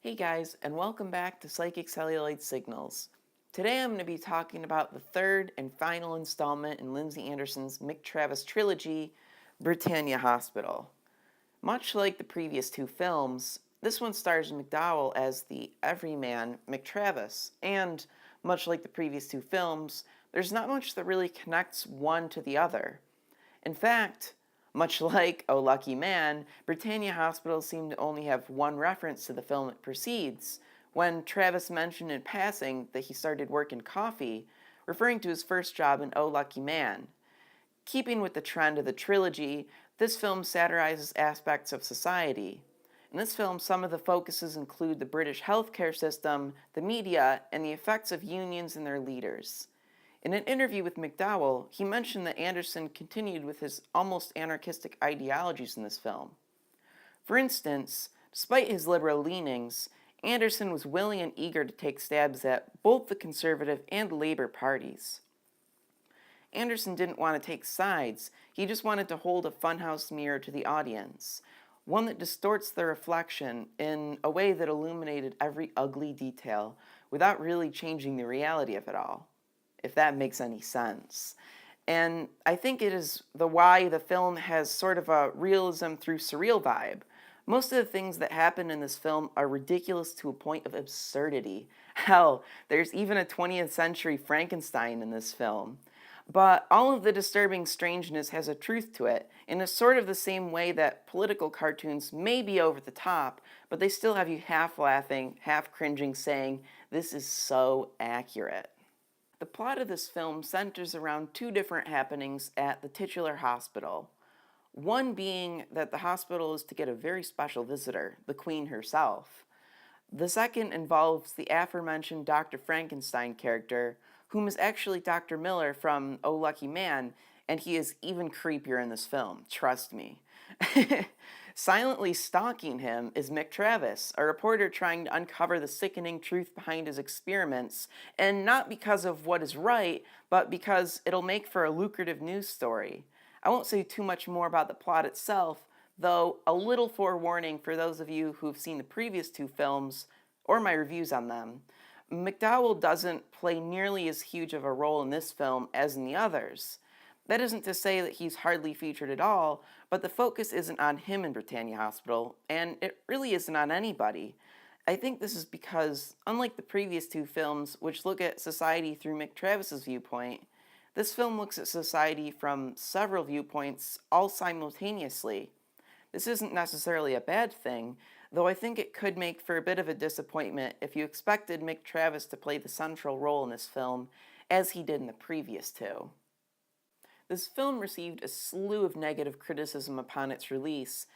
Hey guys, and welcome back to Psychic Celluloid Signals. Today I'm going to be talking about the third and final installment in Lindsay Anderson's Mick Travis Trilogy, Britannia Hospital. Much like the previous two films, this one stars McDowell as the everyman Mick Travis, and much like the previous two films, there's not much that really connects one to the other. In fact, much like Oh Lucky Man, Britannia Hospital seemed to only have one reference to the film it precedes, when Travis mentioned in passing that he started work in coffee, referring to his first job in Oh Lucky Man. Keeping with the trend of the trilogy, this film satirizes aspects of society. In this film, some of the focuses include the British healthcare system, the media, and the effects of unions and their leaders. In an interview with McDowell, he mentioned that Anderson continued with his almost anarchistic ideologies in this film. For instance, despite his liberal leanings, Anderson was willing and eager to take stabs at both the Conservative and Labour parties. Anderson didn't want to take sides, he just wanted to hold a funhouse mirror to the audience, one that distorts the reflection in a way that illuminated every ugly detail without really changing the reality of it all, if that makes any sense. And I think it is why the film has sort of a realism through surreal vibe. Most of the things that happen in this film are ridiculous to a point of absurdity. Hell, there's even a 20th century Frankenstein in this film. But all of the disturbing strangeness has a truth to it, in a sort of the same way that political cartoons may be over the top, but they still have you half laughing, half cringing, saying, "This is so accurate." The plot of this film centers around two different happenings at the titular hospital. One being that the hospital is to get a very special visitor, the Queen herself. The second involves the aforementioned Dr. Frankenstein character, whom is actually Dr. Miller from Oh Lucky Man, and he is even creepier in this film, trust me. Silently stalking him is Mick Travis, a reporter trying to uncover the sickening truth behind his experiments, and not because of what is right, but because it'll make for a lucrative news story. I won't say too much more about the plot itself, though a little forewarning for those of you who've seen the previous two films, or my reviews on them. McDowell doesn't play nearly as huge of a role in this film as in the others. That isn't to say that he's hardly featured at all, but the focus isn't on him in Britannia Hospital, and it really isn't on anybody. I think this is because, unlike the previous two films, which look at society through Mick Travis's viewpoint, this film looks at society from several viewpoints, all simultaneously. This isn't necessarily a bad thing, though I think it could make for a bit of a disappointment if you expected Mick Travis to play the central role in this film, as he did in the previous two. This film received a slew of negative criticism upon its release,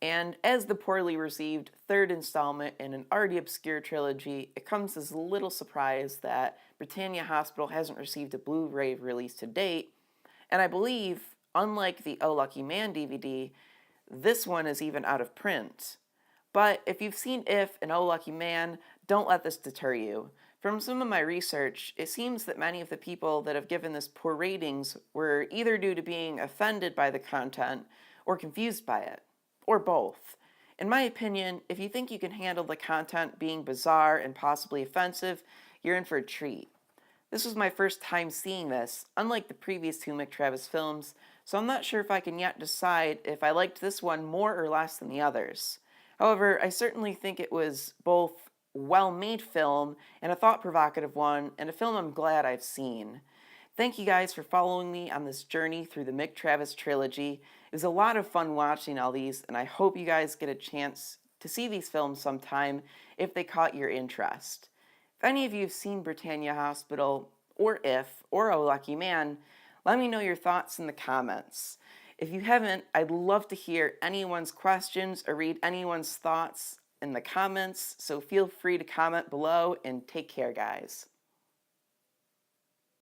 and as the poorly received third installment in an already obscure trilogy, it comes as little surprise that Britannia Hospital hasn't received a Blu-ray release to date, and I believe, unlike the Oh Lucky Man DVD, this one is even out of print. But if you've seen If and Oh Lucky Man, don't let this deter you. From some of my research, it seems that many of the people that have given this poor ratings were either due to being offended by the content or confused by it, or both. In my opinion, if you think you can handle the content being bizarre and possibly offensive, you're in for a treat. This was my first time seeing this, unlike the previous two Mick Travis films, so I'm not sure if I can yet decide if I liked this one more or less than the others. However, I certainly think it was both well-made film and a thought-provocative one, and a film I'm glad I've seen. Thank you guys for following me on this journey through the Mick Travis trilogy. It was a lot of fun watching all these, and I hope you guys get a chance to see these films sometime if they caught your interest. If any of you have seen Britannia Hospital, or If, or Oh Lucky Man, let me know your thoughts in the comments. If you haven't, I'd love to hear anyone's questions or read anyone's thoughts in the comments, so feel free to comment below, and take care, guys.